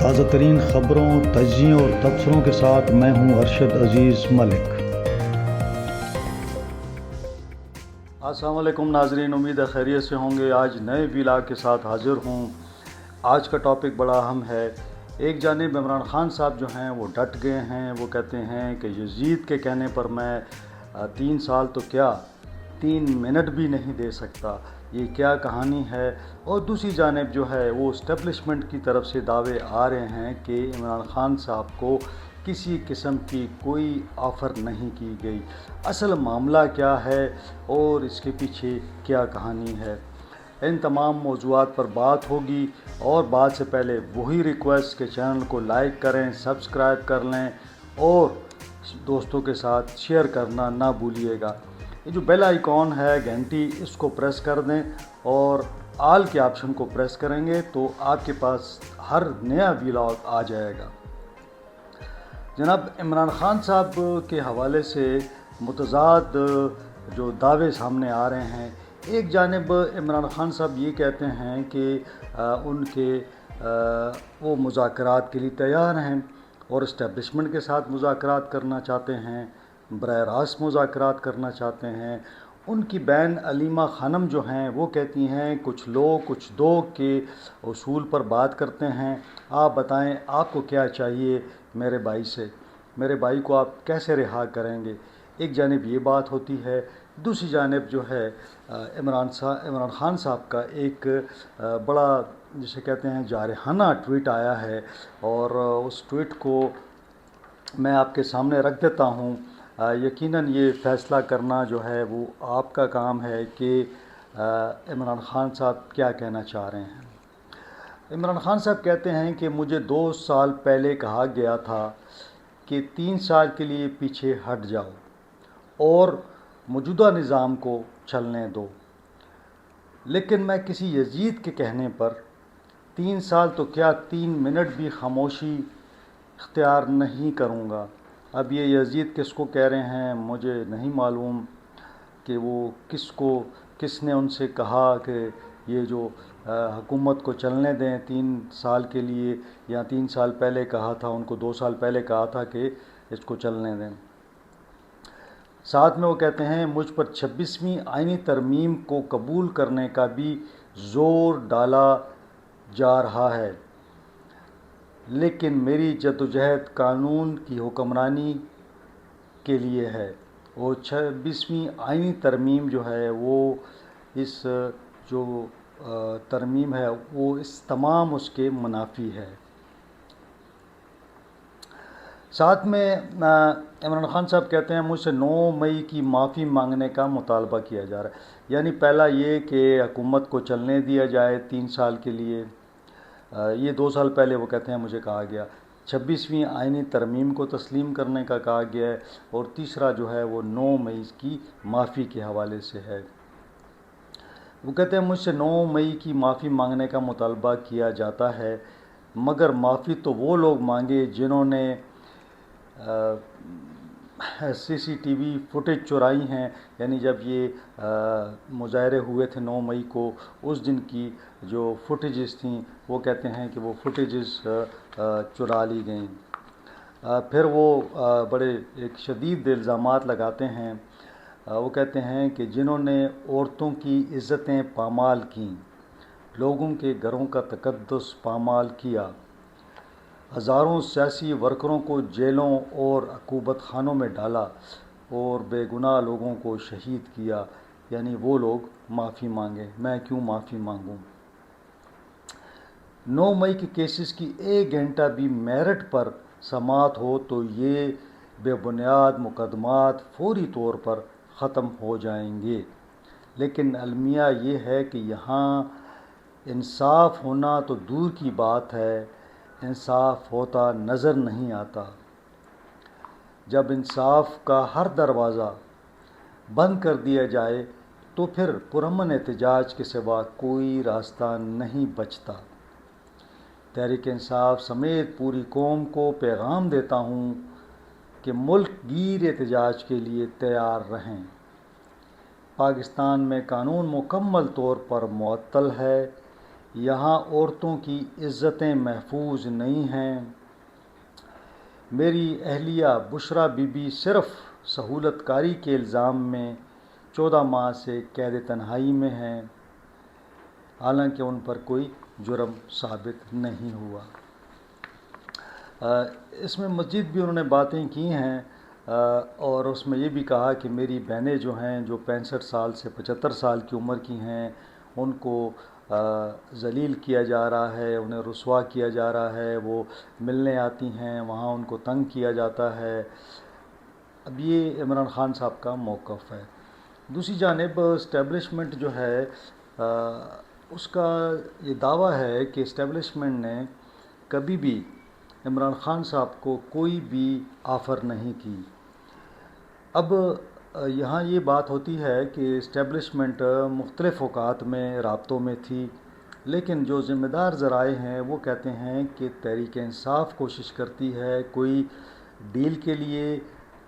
تازہ ترین خبروں، تجزیوں اور تبصروں کے ساتھ میں ہوں ارشد عزیز ملک۔ السلام علیکم ناظرین، امید ہے خیریت سے ہوں گے۔ آج نئے ویلاگ کے ساتھ حاضر ہوں۔ آج کا ٹاپک بڑا اہم ہے۔ ایک جانب عمران خان صاحب جو ہیں وہ ڈٹ گئے ہیں، وہ کہتے ہیں کہ یزید کے کہنے پر میں 3 سال تو کیا 3 منٹ بھی نہیں دے سکتا، یہ کیا کہانی ہے۔ اور دوسری جانب جو ہے وہ اسٹیبلشمنٹ کی طرف سے دعوے آ رہے ہیں کہ عمران خان صاحب کو کسی قسم کی کوئی آفر نہیں کی گئی۔ اصل معاملہ کیا ہے اور اس کے پیچھے کیا کہانی ہے، ان تمام موضوعات پر بات ہوگی۔ اور بات سے پہلے وہی ریکویسٹ کہ چینل کو لائک کریں، سبسکرائب کر لیں اور دوستوں کے ساتھ شیئر کرنا نہ بھولیے گا۔ یہ جو بیل آئیکن ہے گھنٹی، اس کو پریس کر دیں اور آل کے آپشن کو پریس کریں گے تو آپ کے پاس ہر نیا ویلاگ آ جائے گا۔ جناب عمران خان صاحب کے حوالے سے متضاد جو دعوے سامنے آ رہے ہیں۔ ایک جانب عمران خان صاحب یہ کہتے ہیں کہ وہ مذاکرات کے لیے تیار ہیں اور اسٹیبلشمنٹ کے ساتھ مذاکرات کرنا چاہتے ہیں، براہ راست مذاکرات کرنا چاہتے ہیں۔ ان کی بہن علیمہ خانم جو ہیں وہ کہتی ہیں کچھ لوگ کچھ دو کے اصول پر بات کرتے ہیں، آپ بتائیں آپ کو کیا چاہیے میرے بھائی سے، میرے بھائی کو آپ کیسے رہا کریں گے۔ ایک جانب یہ بات ہوتی ہے، دوسری جانب جو ہے عمران خان صاحب کا ایک بڑا جسے کہتے ہیں جارحانہ ٹویٹ آیا ہے، اور اس ٹویٹ کو میں آپ کے سامنے رکھ دیتا ہوں۔ یقیناً یہ فیصلہ کرنا جو ہے وہ آپ کا کام ہے کہ عمران خان صاحب کیا کہنا چاہ رہے ہیں۔ عمران خان صاحب کہتے ہیں کہ مجھے 2 سال پہلے کہا گیا تھا کہ 3 سال کے لیے پیچھے ہٹ جاؤ اور موجودہ نظام کو چلنے دو، لیکن میں کسی یزید کے کہنے پر 3 سال تو کیا 3 منٹ بھی خاموشی اختیار نہیں کروں گا۔ اب یہ یزید کس کو کہہ رہے ہیں مجھے نہیں معلوم کہ وہ کس نے ان سے کہا کہ یہ جو حکومت کو چلنے دیں 3 سال کے لیے، یا 3 سال پہلے کہا تھا، ان کو 2 سال پہلے کہا تھا کہ اس کو چلنے دیں۔ ساتھ میں وہ کہتے ہیں مجھ پر 26ویں آئینی ترمیم کو قبول کرنے کا بھی زور ڈالا جا رہا ہے، لیکن میری جدوجہد قانون کی حکمرانی کے لیے ہے، اور 26ویں آئینی ترمیم جو ہے وہ اس جو ترمیم ہے وہ تمام اس کے منافی ہے۔ ساتھ میں عمران خان صاحب کہتے ہیں مجھ سے 9 مئی کی معافی مانگنے کا مطالبہ کیا جا رہا ہے، یعنی پہلا یہ کہ حکومت کو چلنے دیا جائے 3 سال کے لیے، یہ 2 سال پہلے وہ کہتے ہیں مجھے کہا گیا، 26ویں آئینی ترمیم کو تسلیم کرنے کا کہا گیا ہے، اور تیسرا جو ہے وہ 9 مئی کی معافی کے حوالے سے ہے۔ وہ کہتے ہیں مجھ سے 9 مئی کی معافی مانگنے کا مطالبہ کیا جاتا ہے، مگر معافی تو وہ لوگ مانگے جنہوں نے CCTV فوٹیج چرائی ہیں، یعنی جب یہ مظاہرے ہوئے تھے 9 مئی کو، اس دن کی جو فوٹیجز تھیں وہ کہتے ہیں کہ وہ فوٹیجز چرا لی گئیں۔ پھر وہ بڑے ایک شدید الزامات لگاتے ہیں، وہ کہتے ہیں کہ جنہوں نے عورتوں کی عزتیں پامال کیں، لوگوں کے گھروں کا تقدس پامال کیا، ہزاروں سیاسی ورکروں کو جیلوں اور عقوبت خانوں میں ڈالا اور بے گناہ لوگوں کو شہید کیا، یعنی وہ لوگ معافی مانگیں، میں کیوں معافی مانگوں۔ 9 مئی کے کیسز کی 1 گھنٹہ بھی میرٹ پر سماعت ہو تو یہ بے بنیاد مقدمات فوری طور پر ختم ہو جائیں گے، لیکن المیہ یہ ہے کہ یہاں انصاف ہونا تو دور کی بات ہے، انصاف ہوتا نظر نہیں آتا۔ جب انصاف کا ہر دروازہ بند کر دیا جائے تو پھر پرامن احتجاج کے سوا کوئی راستہ نہیں بچتا۔ تحریک انصاف سمیت پوری قوم کو پیغام دیتا ہوں کہ ملک گیر احتجاج کے لیے تیار رہیں۔ پاکستان میں قانون مکمل طور پر معطل ہے، یہاں عورتوں کی عزتیں محفوظ نہیں ہیں۔ میری اہلیہ بشریٰ بی بی صرف سہولت کاری کے الزام میں 14 ماہ سے قید تنہائی میں ہیں، حالانکہ ان پر کوئی جرم ثابت نہیں ہوا۔ اس میں مزید بھی انہوں نے باتیں کی ہیں، اور اس میں یہ بھی کہا کہ میری بہنیں جو ہیں، جو 65 سال سے 75 سال کی عمر کی ہیں، ان کو ذلیل کیا جا رہا ہے، انہیں رسوا کیا جا رہا ہے، وہ ملنے آتی ہیں، وہاں ان کو تنگ کیا جاتا ہے۔ اب یہ عمران خان صاحب کا موقف ہے۔ دوسری جانب اسٹیبلشمنٹ جو ہے، اس کا یہ دعویٰ ہے کہ اسٹیبلشمنٹ نے کبھی بھی عمران خان صاحب کو کوئی بھی آفر نہیں کی۔ اب یہاں یہ بات ہوتی ہے کہ اسٹیبلشمنٹ مختلف اوقات میں رابطوں میں تھی، لیکن جو ذمہ دار ذرائع ہیں وہ کہتے ہیں کہ تحریک انصاف کوشش کرتی ہے کوئی ڈیل کے لیے،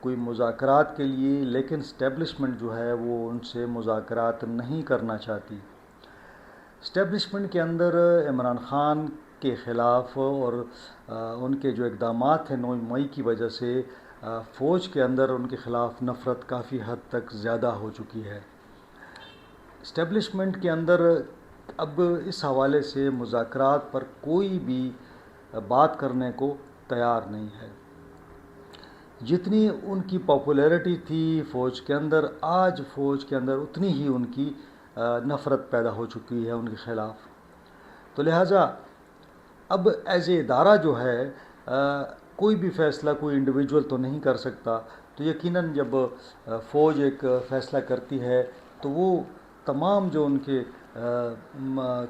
کوئی مذاکرات کے لیے، لیکن اسٹیبلشمنٹ جو ہے وہ ان سے مذاکرات نہیں کرنا چاہتی۔ اسٹیبلشمنٹ کے اندر عمران خان کے خلاف اور ان کے جو اقدامات تھے 9 مئی کی وجہ سے فوج کے اندر ان کے خلاف نفرت کافی حد تک زیادہ ہو چکی ہے۔ اسٹیبلشمنٹ کے اندر اب اس حوالے سے مذاکرات پر کوئی بھی بات کرنے کو تیار نہیں ہے۔ جتنی ان کی پاپولیرٹی تھی فوج کے اندر، آج فوج کے اندر اتنی ہی ان کی نفرت پیدا ہو چکی ہے ان کے خلاف۔ تو لہٰذا اب ایز اے ادارہ جو ہے کوئی بھی فیصلہ کوئی انڈیویجول تو نہیں کر سکتا، تو یقیناً جب فوج ایک فیصلہ کرتی ہے تو وہ تمام جو ان کے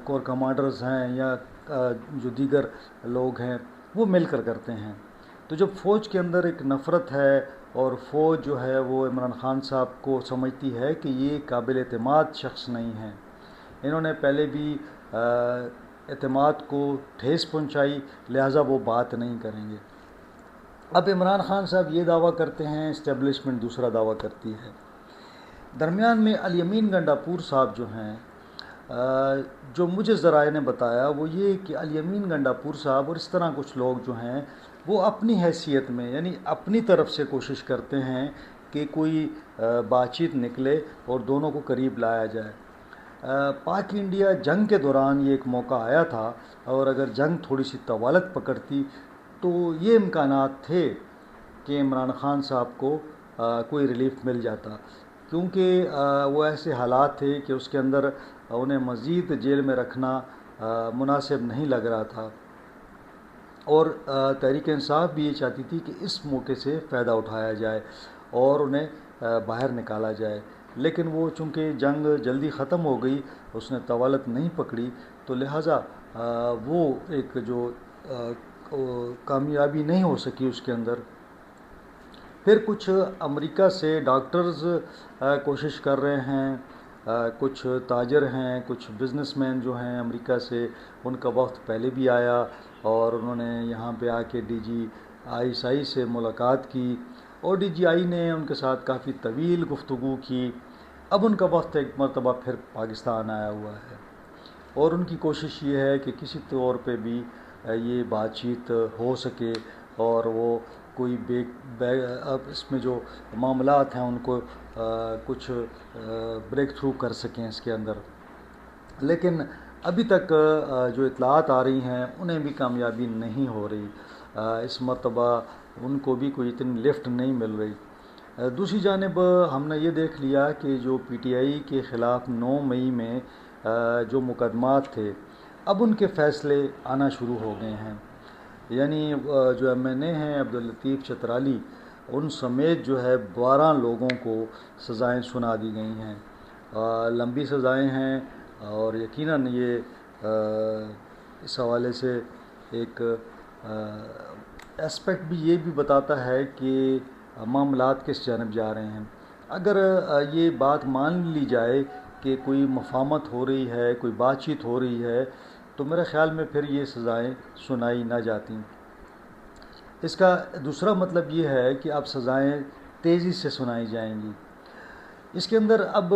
کور کمانڈرز ہیں یا جو دیگر لوگ ہیں وہ مل کر کرتے ہیں۔ تو جب فوج کے اندر ایک نفرت ہے اور فوج جو ہے وہ عمران خان صاحب کو سمجھتی ہے کہ یہ قابل اعتماد شخص نہیں ہیں، انہوں نے پہلے بھی اعتماد کو ٹھیس پہنچائی، لہٰذا وہ بات نہیں کریں گے۔ اب عمران خان صاحب یہ دعویٰ کرتے ہیں، اسٹیبلشمنٹ دوسرا دعویٰ کرتی ہے۔ درمیان میں الیمین گنڈاپور صاحب جو ہیں، جو مجھے ذرائع نے بتایا وہ یہ کہ الیمین گنڈاپور صاحب اور اس طرح کچھ لوگ جو ہیں وہ اپنی حیثیت میں یعنی اپنی طرف سے کوشش کرتے ہیں کہ کوئی بات چیت نکلے اور دونوں کو قریب لایا جائے۔ پاک انڈیا جنگ کے دوران یہ ایک موقع آیا تھا، اور اگر جنگ تھوڑی سی طوالت پکڑتی تو یہ امکانات تھے کہ عمران خان صاحب کو کوئی ریلیف مل جاتا، کیونکہ وہ ایسے حالات تھے کہ اس کے اندر انہیں مزید جیل میں رکھنا مناسب نہیں لگ رہا تھا، اور تحریک انصاف بھی یہ چاہتی تھی کہ اس موقع سے فائدہ اٹھایا جائے اور انہیں باہر نکالا جائے، لیکن وہ چونکہ جنگ جلدی ختم ہو گئی، اس نے طوالت نہیں پکڑی، تو لہٰذا وہ ایک جو کامیابی نہیں ہو سکی اس کے اندر۔ پھر کچھ امریکہ سے ڈاکٹرز کوشش کر رہے ہیں، کچھ تاجر ہیں، کچھ بزنس مین جو ہیں امریکہ سے، ان کا وقت پہلے بھی آیا اور انہوں نے یہاں پہ آ کے DGI سے ملاقات کی، اور DGI نے ان کے ساتھ کافی طویل گفتگو کی۔ اب ان کا وقت ایک مرتبہ پھر پاکستان آیا ہوا ہے، اور ان کی کوشش یہ ہے کہ کسی طور پہ بھی یہ بات چیت ہو سکے اور وہ کوئی اب اس میں جو معاملات ہیں ان کو کچھ بریک تھرو کر سکیں اس کے اندر، لیکن ابھی تک جو اطلاعات آ رہی ہیں انہیں بھی کامیابی نہیں ہو رہی، اس مرتبہ ان کو بھی کوئی اتنی لفٹ نہیں مل رہی۔ دوسری جانب ہم نے یہ دیکھ لیا کہ جو PTI کے خلاف 9 مئی میں جو مقدمات تھے اب ان کے فیصلے آنا شروع ہو گئے ہیں، یعنی جو MNA ہیں عبداللطیف چترالی، ان سمیت جو ہے 12 لوگوں کو سزائیں سنا دی گئی ہیں، لمبی سزائیں ہیں، اور یقیناً یہ اس حوالے سے ایک اسپیکٹ بھی یہ بھی بتاتا ہے کہ معاملات کس جانب جا رہے ہیں۔ اگر یہ بات مان لی جائے کہ کوئی مفاہمت ہو رہی ہے، کوئی بات چیت ہو رہی ہے، تو میرے خیال میں پھر یہ سزائیں سنائی نہ جاتی۔ اس کا دوسرا مطلب یہ ہے کہ اب سزائیں تیزی سے سنائی جائیں گی۔ اس کے اندر اب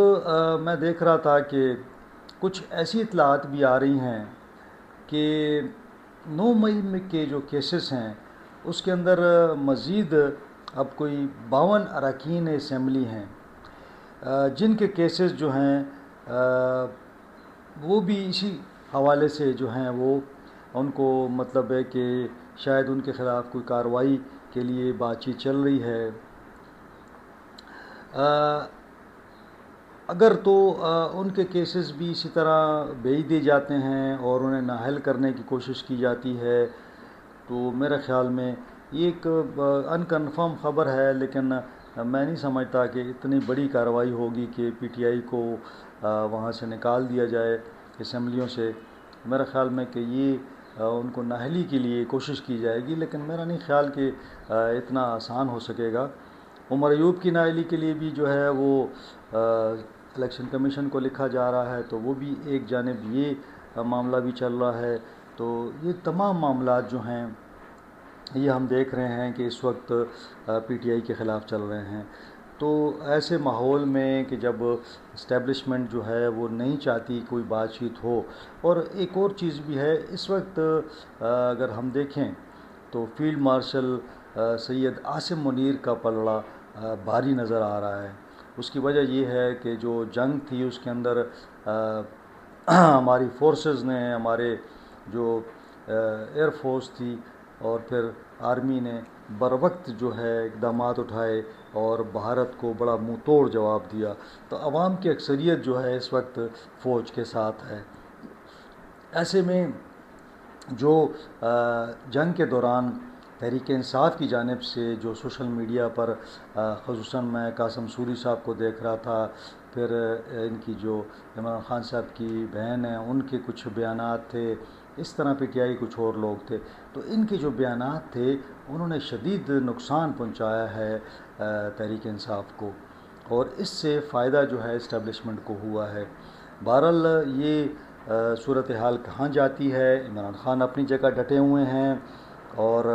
میں دیکھ رہا تھا کہ کچھ ایسی اطلاعات بھی آ رہی ہیں کہ 9 مئی میں کے جو کیسز ہیں اس کے اندر مزید اب کوئی 52 اراکین اسمبلی ہیں جن کے کیسز جو ہیں وہ بھی اسی حوالے سے جو ہیں وہ ان کو مطلب ہے کہ شاید ان کے خلاف کوئی کارروائی کے لیے بات چیت چل رہی ہے. اگر تو ان کے کیسز بھی اسی طرح بھیج دیے جاتے ہیں اور انہیں نااہل کرنے کی کوشش کی جاتی ہے تو میرے خیال میں یہ ایک انکنفرم خبر ہے، لیکن میں نہیں سمجھتا کہ اتنی بڑی کارروائی ہوگی کہ پی ٹی آئی کو وہاں سے نکال دیا جائے اسمبلیوں سے. میرا خیال میں کہ یہ ان کو نااہلی کے لیے کوشش کی جائے گی، لیکن میرا نہیں خیال کہ اتنا آسان ہو سکے گا. عمر ایوب کی نااہلی کے لیے بھی جو ہے وہ الیکشن کمیشن کو لکھا جا رہا ہے، تو وہ بھی ایک جانب یہ معاملہ بھی چل رہا ہے. تو یہ تمام معاملات جو ہیں یہ ہم دیکھ رہے ہیں کہ اس وقت پی ٹی آئی کے خلاف چل رہے ہیں. تو ایسے ماحول میں کہ جب اسٹیبلشمنٹ جو ہے وہ نہیں چاہتی کوئی بات چیت ہو، اور ایک اور چیز بھی ہے اس وقت اگر ہم دیکھیں تو فیلڈ مارشل سید عاصم منیر کا پلڑا بھاری نظر آ رہا ہے. اس کی وجہ یہ ہے کہ جو جنگ تھی اس کے اندر ہماری فورسز نے، ہمارے جو ایئر فورس تھی اور پھر آرمی نے بروقت جو ہے اقدامات اٹھائے اور بھارت کو بڑا منہ توڑ جواب دیا. تو عوام کی اکثریت جو ہے اس وقت فوج کے ساتھ ہے. ایسے میں جو جنگ کے دوران تحریک انصاف کی جانب سے جو سوشل میڈیا پر خصوصاً میں قاسم سوری صاحب کو دیکھ رہا تھا، پھر ان کی جو عمران خان صاحب کی بہن ہیں ان کے کچھ بیانات تھے، اس طرح پی ٹی آئی کچھ اور لوگ تھے، تو ان کے جو بیانات تھے انہوں نے شدید نقصان پہنچایا ہے تحریک انصاف کو، اور اس سے فائدہ جو ہے اسٹیبلشمنٹ کو ہوا ہے. بہرحال یہ صورتحال کہاں جاتی ہے، عمران خان اپنی جگہ ڈٹے ہوئے ہیں اور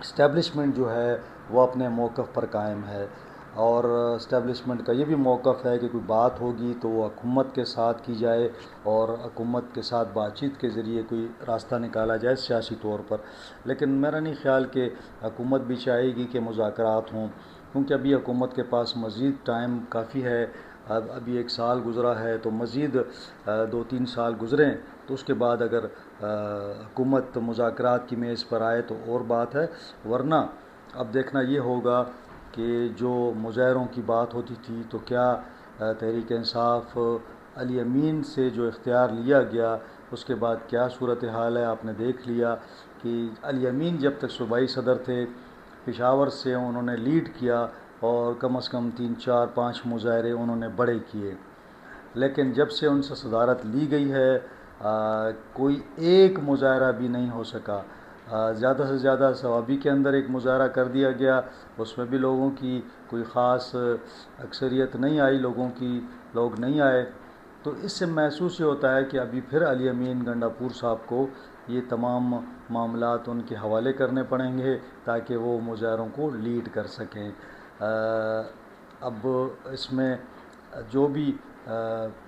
اسٹیبلشمنٹ جو ہے وہ اپنے موقف پر قائم ہے. اور اسٹیبلشمنٹ کا یہ بھی موقف ہے کہ کوئی بات ہوگی تو وہ حکومت کے ساتھ کی جائے اور حکومت کے ساتھ بات چیت کے ذریعے کوئی راستہ نکالا جائے سیاسی طور پر. لیکن میرا نہیں خیال کہ حکومت بھی چاہے گی کہ مذاکرات ہوں، کیونکہ ابھی حکومت کے پاس مزید ٹائم کافی ہے. ابھی 1 سال گزرا ہے، تو مزید 2-3 سال گزریں تو اس کے بعد اگر حکومت مذاکرات کی میز پر آئے تو اور بات ہے. ورنہ اب دیکھنا یہ ہوگا کہ جو مظاہروں کی بات ہوتی تھی تو کیا تحریک انصاف علی امین سے جو اختیار لیا گیا اس کے بعد کیا صورتحال ہے. آپ نے دیکھ لیا کہ علی امین جب تک صوبائی صدر تھے پشاور سے انہوں نے لیڈ کیا اور کم از کم 3-4-5 مظاہرے انہوں نے بڑے کیے، لیکن جب سے ان سے صدارت لی گئی ہے کوئی ایک مظاہرہ بھی نہیں ہو سکا. زیادہ سے زیادہ ثوابی کے اندر ایک مظاہرہ کر دیا گیا، اس میں بھی لوگوں کی کوئی خاص اکثریت نہیں آئی، لوگ نہیں آئے. تو اس سے محسوس یہ ہوتا ہے کہ ابھی پھر علی امین گنڈا پور صاحب کو یہ تمام معاملات ان کے حوالے کرنے پڑیں گے تاکہ وہ مظاہروں کو لیڈ کر سکیں. اب اس میں جو بھی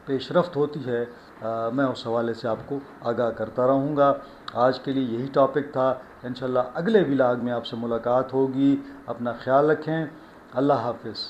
پیش رفت ہوتی ہے میں اس حوالے سے آپ کو آگاہ کرتا رہوں گا. آج کے لیے یہی ٹاپک تھا. انشاءاللہ اگلے ولاگ میں آپ سے ملاقات ہوگی. اپنا خیال رکھیں. اللہ حافظ.